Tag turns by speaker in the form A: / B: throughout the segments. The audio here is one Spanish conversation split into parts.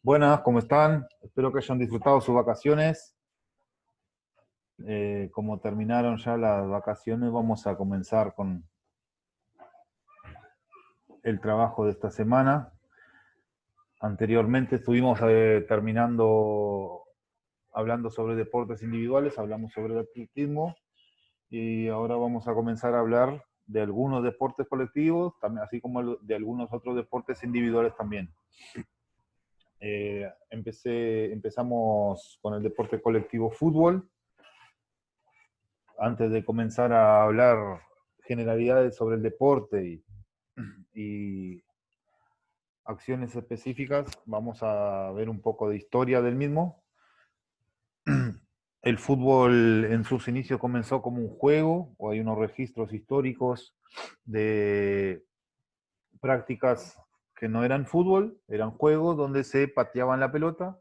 A: Buenas, ¿cómo están? Espero que hayan disfrutado sus vacaciones. Como terminaron ya las vacaciones, vamos a comenzar con el trabajo de esta semana. Anteriormente estuvimos terminando hablando sobre deportes individuales, hablamos sobre el atletismo y ahora vamos a comenzar a hablar de algunos deportes colectivos, también, así como de algunos otros deportes individuales también. Empezamos con el deporte colectivo fútbol. Antes de comenzar a hablar generalidades sobre el deporte y acciones específicas, vamos a ver un poco de historia del mismo. El fútbol en sus inicios comenzó como un juego, o hay unos registros históricos de prácticas que no eran fútbol, eran juegos donde se pateaban la pelota.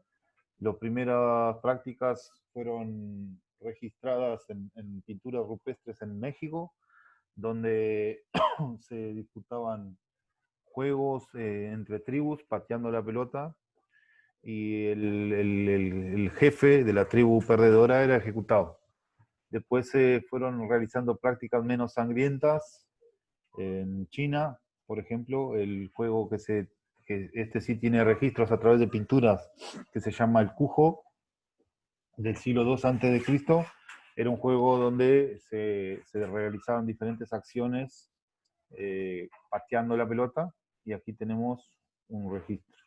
A: Las primeras prácticas fueron registradas en pinturas rupestres en México, donde se disputaban juegos entre tribus pateando la pelota y el jefe de la tribu perdedora era ejecutado. Después se fueron realizando prácticas menos sangrientas en China, por ejemplo, el juego que este sí tiene registros a través de pinturas, que se llama el Cujo, del siglo II antes de Cristo. Era un juego donde se realizaban diferentes acciones pateando la pelota, y aquí tenemos un registro.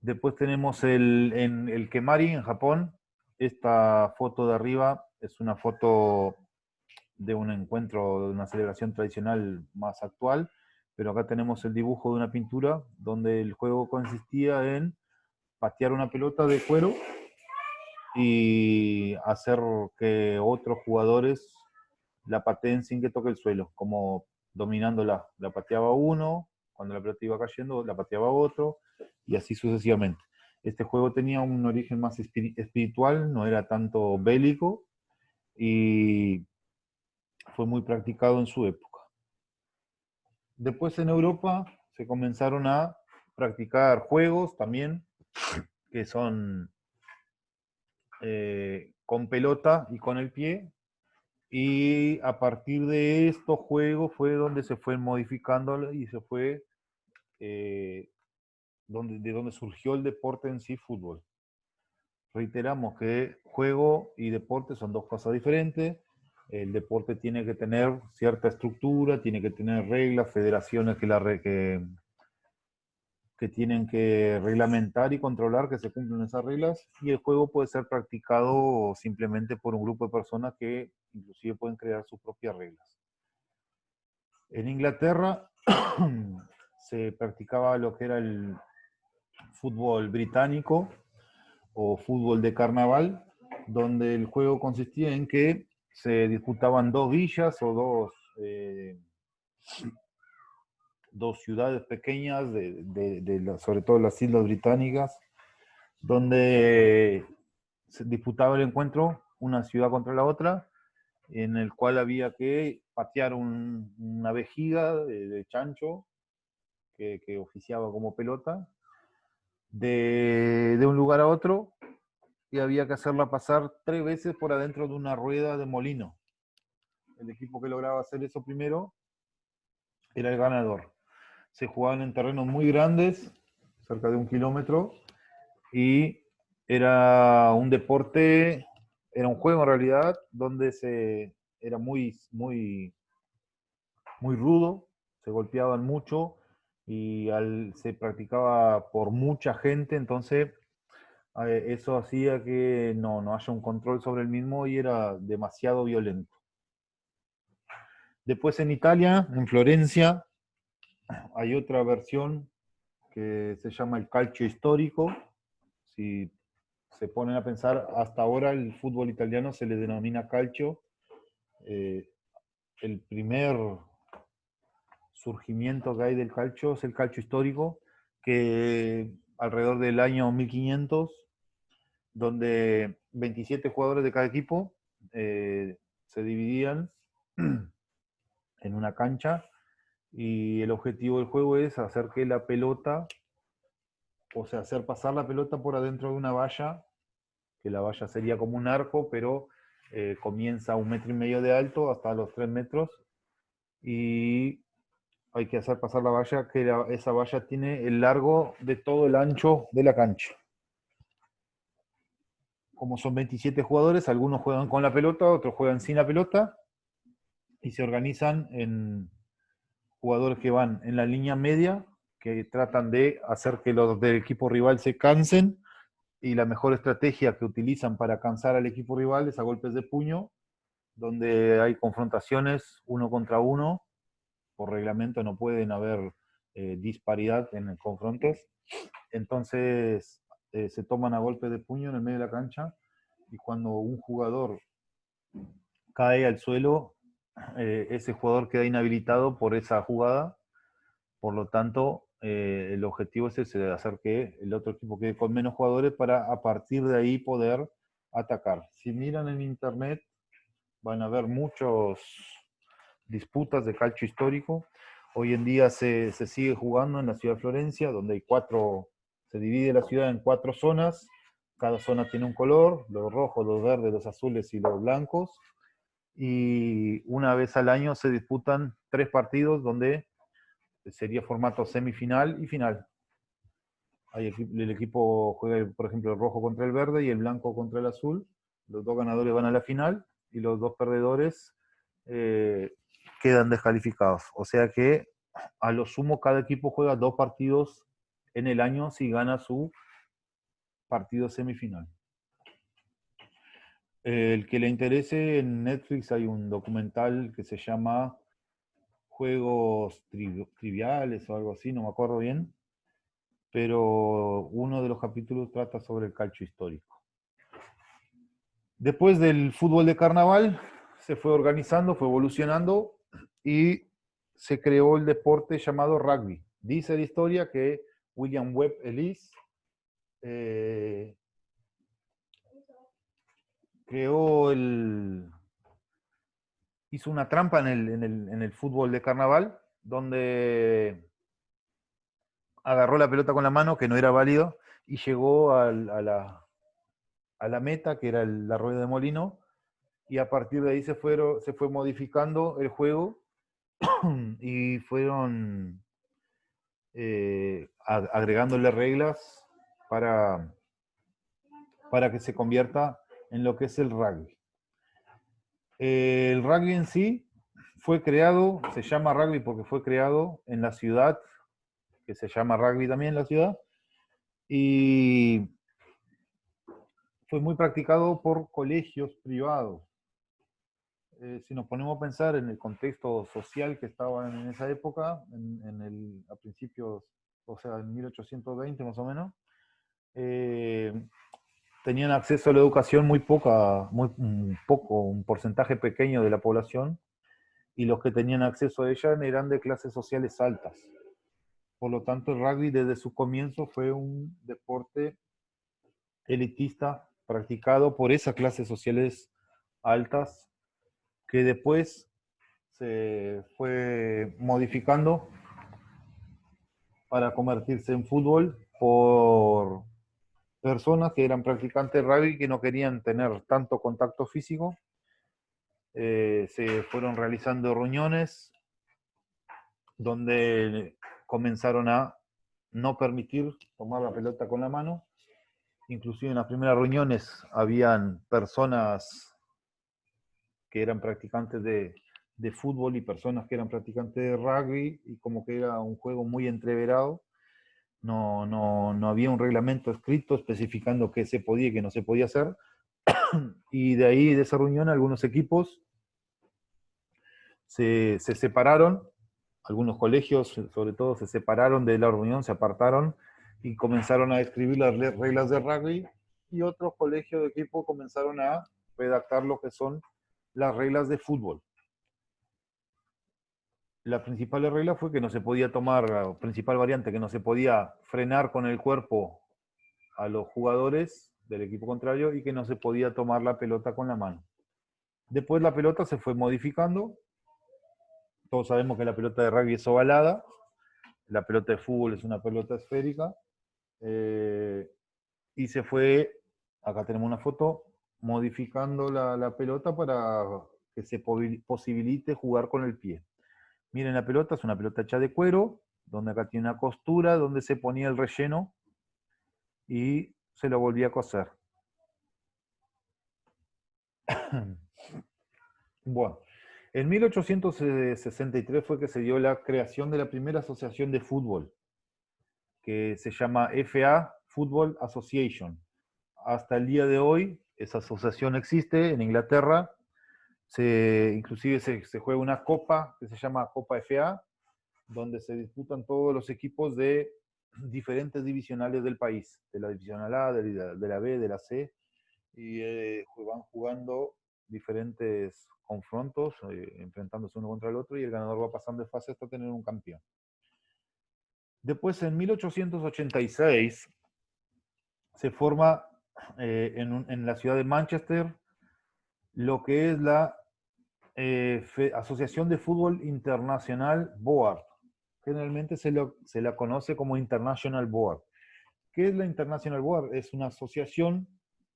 A: Después tenemos el Kemari en Japón. Esta foto de arriba es una foto de un encuentro, de una celebración tradicional más actual, pero acá tenemos el dibujo de una pintura donde el juego consistía en patear una pelota de cuero y hacer que otros jugadores la pateen sin que toque el suelo, como dominándola. La pateaba uno, cuando la pelota iba cayendo, la pateaba otro, y así sucesivamente. Este juego tenía un origen más espiritual, no era tanto bélico, y fue muy practicado en su época. Después en Europa se comenzaron a practicar juegos también, que son con pelota y con el pie, y a partir de estos juegos fue donde se fue modificando y se fue eh, de donde surgió el deporte en sí, fútbol. Reiteramos que juego y deporte son dos cosas diferentes. El deporte tiene que tener cierta estructura, tiene que tener reglas, federaciones que tienen que reglamentar y controlar que se cumplan esas reglas, y el juego puede ser practicado simplemente por un grupo de personas que inclusive pueden crear sus propias reglas. En Inglaterra se practicaba lo que era el fútbol británico o fútbol de carnaval, donde el juego consistía en que se disputaban dos villas o dos ciudades pequeñas, sobre todo las islas británicas, donde se disputaba el encuentro una ciudad contra la otra, en el cual había que patear una vejiga de chancho que oficiaba como pelota de un lugar a otro, y había que hacerla pasar 3 veces por adentro de una rueda de molino. El equipo que lograba hacer eso primero era el ganador. Se jugaban en terrenos muy grandes, cerca de 1 kilómetro, y era un deporte, era un juego en realidad, donde era muy rudo, se golpeaban mucho y se practicaba por mucha gente, entonces eso hacía que no haya un control sobre el mismo y era demasiado violento. Después en Italia, en Florencia, hay otra versión que se llama el calcio histórico. Si se ponen a pensar, hasta ahora el fútbol italiano se le denomina calcio. Eh, el primer surgimiento que hay del calcio es el calcio histórico, que alrededor del año 1500, donde 27 jugadores de cada equipo se dividían en una cancha, y el objetivo del juego es hacer que la pelota o sea, hacer pasar la pelota por adentro de una valla, que la valla sería como un arco, pero comienza a 1,5 metros de alto hasta los 3 metros, y hay que hacer pasar la valla, que esa valla tiene el largo de todo el ancho de la cancha. Como son 27 jugadores, algunos juegan con la pelota, otros juegan sin la pelota, y se organizan en jugadores que van en la línea media, que tratan de hacer que los del equipo rival se cansen, y la mejor estrategia que utilizan para cansar al equipo rival es a golpes de puño, donde hay confrontaciones 1 contra 1. Por reglamento no pueden haber disparidad en confrontos. Entonces se toman a golpes de puño en el medio de la cancha, y cuando un jugador cae al suelo, ese jugador queda inhabilitado por esa jugada. Por lo tanto, el objetivo es ese, de hacer que el otro equipo quede con menos jugadores para a partir de ahí poder atacar. Si miran en internet, van a ver muchas disputas de calcio histórico. Hoy en día se sigue jugando en la ciudad de Florencia, donde hay se divide la ciudad en 4 zonas. Cada zona tiene un color: los rojos, los verdes, los azules y los blancos. Y una vez al año se disputan 3 partidos, donde sería formato semifinal y final. El equipo juega, por ejemplo, el rojo contra el verde y el blanco contra el azul. Los 2 ganadores van a la final y los 2 perdedores quedan descalificados. O sea que a lo sumo cada equipo juega 2 partidos en el año si gana su partido semifinal. El que le interese, en Netflix hay un documental que se llama Juegos Triviales o algo así, no me acuerdo bien, pero uno de los capítulos trata sobre el calcio histórico. Después del fútbol de carnaval se fue organizando, fue evolucionando, y se creó el deporte llamado rugby. Dice la historia que William Webb Ellis hizo una trampa en el fútbol de carnaval, donde agarró la pelota con la mano, que no era válido, y llegó a la meta, que era la rueda de molino, y a partir de ahí se fue modificando el juego, y fueron agregándole reglas para que se convierta en lo que es el rugby. El rugby en sí fue creado, se llama rugby porque fue creado en la ciudad, que se llama rugby también la ciudad, y fue muy practicado por colegios privados. Si nos ponemos a pensar en el contexto social que estaba en esa época, a principios, o sea, en 1820 más o menos, tenían acceso a la educación muy poco, un porcentaje pequeño de la población, y los que tenían acceso a ella eran de clases sociales altas. Por lo tanto, el rugby desde su comienzo fue un deporte elitista practicado por esas clases sociales altas, que después se fue modificando para convertirse en fútbol por personas que eran practicantes de rugby, que no querían tener tanto contacto físico. Se fueron realizando reuniones donde comenzaron a no permitir tomar la pelota con la mano. Inclusive en las primeras reuniones habían personas que eran practicantes de fútbol y personas que eran practicantes de rugby, y como que era un juego muy entreverado. No había un reglamento escrito especificando qué se podía y qué no se podía hacer. Y de ahí, de esa reunión, algunos equipos se separaron, algunos colegios sobre todo se separaron de la reunión, se apartaron y comenzaron a escribir las reglas de rugby, y otros colegios de equipo comenzaron a redactar lo que son las reglas de fútbol. La principal regla fue que no se podía tomar, principal variante, que no se podía frenar con el cuerpo a los jugadores del equipo contrario, y que no se podía tomar la pelota con la mano. Después la pelota se fue modificando. Todos sabemos que la pelota de rugby es ovalada, la pelota de fútbol es una pelota esférica, y se fue, acá tenemos una foto, modificando la pelota para que se posibilite jugar con el pie. Miren, la pelota es una pelota hecha de cuero, donde acá tiene una costura, donde se ponía el relleno y se lo volvía a coser. Bueno, en 1863 fue que se dio la creación de la primera asociación de fútbol, que se llama FA Football Association. Hasta el día de hoy, esa asociación existe en Inglaterra. Inclusive se juega una copa que se llama Copa FA, donde se disputan todos los equipos de diferentes divisionales del país, de la divisional A, de la B, de la C, y van jugando diferentes confrontos, enfrentándose uno contra el otro, y el ganador va pasando de fase hasta tener un campeón. Después, en 1886, se forma en la ciudad de Manchester lo que es la Asociación de Fútbol Internacional Board. Generalmente se la conoce como International Board. ¿Qué es la International Board? Es una asociación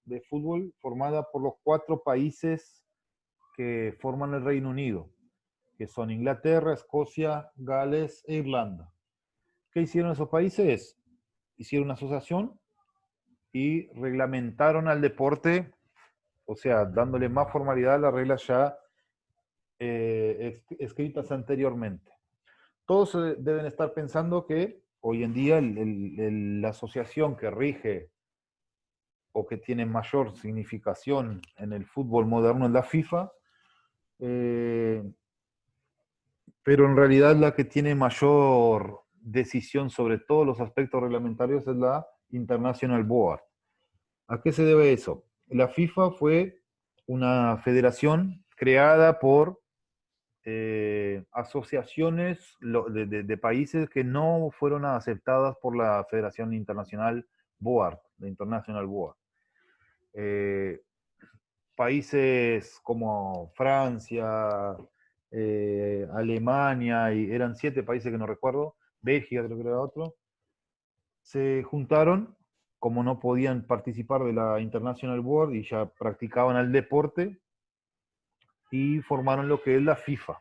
A: de fútbol formada por los 4 países que forman el Reino Unido, que son Inglaterra, Escocia, Gales e Irlanda. ¿Qué hicieron esos países? Hicieron una asociación y reglamentaron al deporte, o sea, dándole más formalidad a las reglas ya escritas anteriormente. Todos deben estar pensando que hoy en día la asociación que rige o que tiene mayor significación en el fútbol moderno es la FIFA, pero en realidad la que tiene mayor decisión sobre todos los aspectos reglamentarios es la International Board. ¿A qué se debe eso? La FIFA fue una federación creada por asociaciones de países que no fueron aceptadas por la Federación Internacional Board, la International Board. Países como Francia, Alemania, y eran 7 países que no recuerdo, Bélgica creo que era otro, se juntaron, como no podían participar de la International Board y ya practicaban el deporte, y formaron lo que es la FIFA.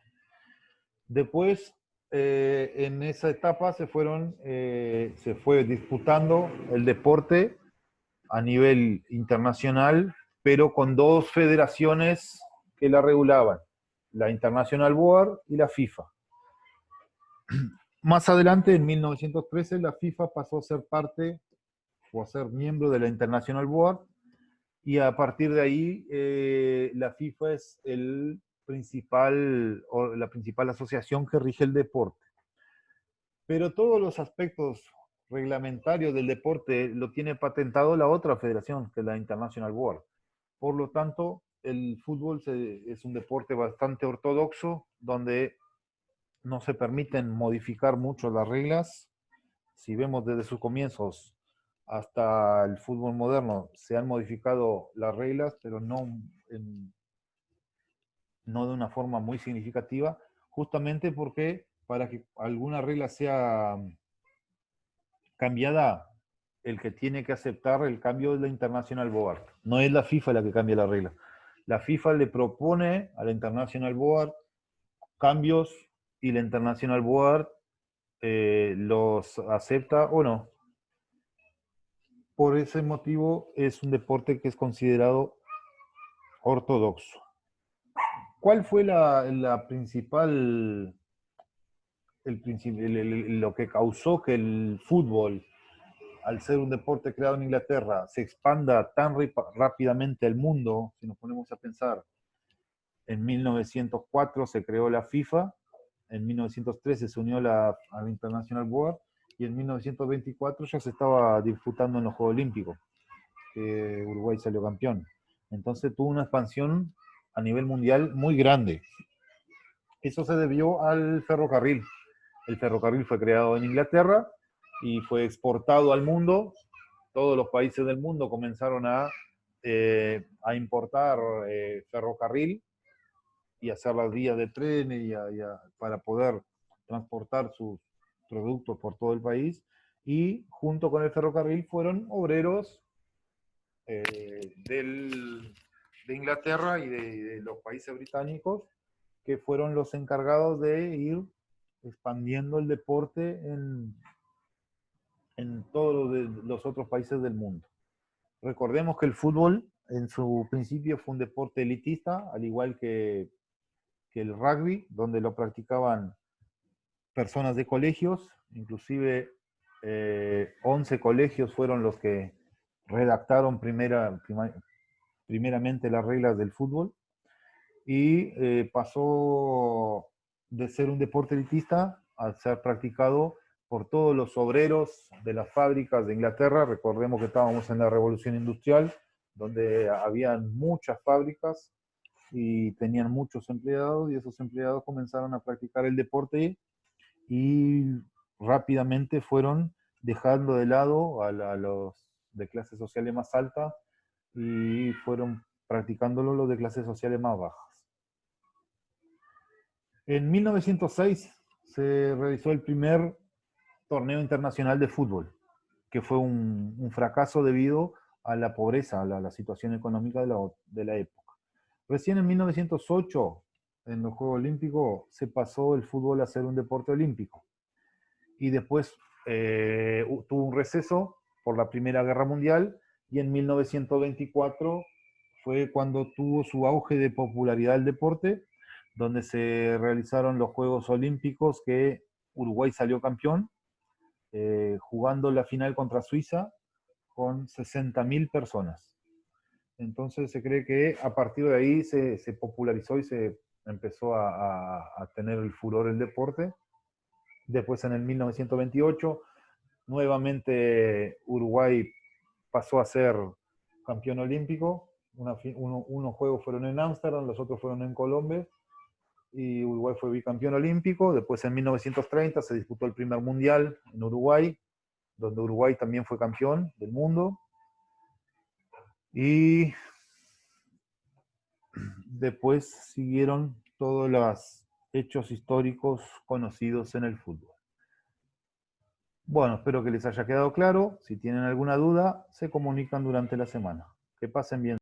A: Después, en esa etapa se fue disputando el deporte a nivel internacional, pero con 2 federaciones que la regulaban, la International Board y la FIFA. Más adelante, en 1913, la FIFA pasó a ser parte o a ser miembro de la International Board, y a partir de ahí la FIFA es la principal asociación que rige el deporte. Pero todos los aspectos reglamentarios del deporte lo tiene patentado la otra federación, que es la International Board. Por lo tanto, el fútbol es un deporte bastante ortodoxo, donde no se permiten modificar mucho las reglas. Si vemos desde sus comienzos hasta el fútbol moderno, se han modificado las reglas, pero no de una forma muy significativa, justamente porque para que alguna regla sea cambiada, el que tiene que aceptar el cambio es la International Board. No es la FIFA la que cambia la regla. La FIFA le propone a la International Board cambios y la International Board los acepta o no. Por ese motivo es un deporte que es considerado ortodoxo. ¿Cuál fue la principal, lo que causó que el fútbol, al ser un deporte creado en Inglaterra, se expanda tan rápidamente al mundo? Si nos ponemos a pensar, en 1904 se creó la FIFA, en 1913 se unió a la International Board, y en 1924 ya se estaba disputando en los Juegos Olímpicos, que Uruguay salió campeón. Entonces tuvo una expansión a nivel mundial muy grande. Eso se debió al ferrocarril. El ferrocarril fue creado en Inglaterra y fue exportado al mundo. Todos los países del mundo comenzaron a importar ferrocarril y hacer las vías de tren para poder transportar sus productos por todo el país. y junto con el ferrocarril fueron obreros de Inglaterra y de los países británicos que fueron los encargados de ir expandiendo el deporte en todos los otros países del mundo. Recordemos que el fútbol en su principio fue un deporte elitista, al igual que el rugby, donde lo practicaban personas de colegios, inclusive 11 colegios fueron los que redactaron primeramente las reglas del fútbol y pasó de ser un deporte elitista a ser practicado por todos los obreros de las fábricas de Inglaterra. Recordemos que estábamos en la Revolución Industrial, donde habían muchas fábricas y tenían muchos empleados, y esos empleados comenzaron a practicar el deporte y rápidamente fueron dejando de lado a los de clases sociales más altas y fueron practicándolo los de clases sociales más bajas. En 1906 se realizó el primer torneo internacional de fútbol, que fue un fracaso debido a la pobreza, a la situación económica de la época. Recién en 1908, en los Juegos Olímpicos, se pasó el fútbol a ser un deporte olímpico. Y después tuvo un receso por la Primera Guerra Mundial, y en 1924 fue cuando tuvo su auge de popularidad el deporte, donde se realizaron los Juegos Olímpicos, que Uruguay salió campeón, jugando la final contra Suiza con 60.000 personas. Entonces se cree que a partir de ahí se popularizó y se empezó a tener el furor el deporte. Después en el 1928, nuevamente Uruguay pasó a ser campeón olímpico. Unos juegos fueron en Ámsterdam, los otros fueron en Colombia, y Uruguay fue bicampeón olímpico. Después en 1930 se disputó el primer mundial en Uruguay, donde Uruguay también fue campeón del mundo. Y después siguieron todos los hechos históricos conocidos en el fútbol. Bueno, espero que les haya quedado claro. Si tienen alguna duda, se comunican durante la semana. Que pasen bien.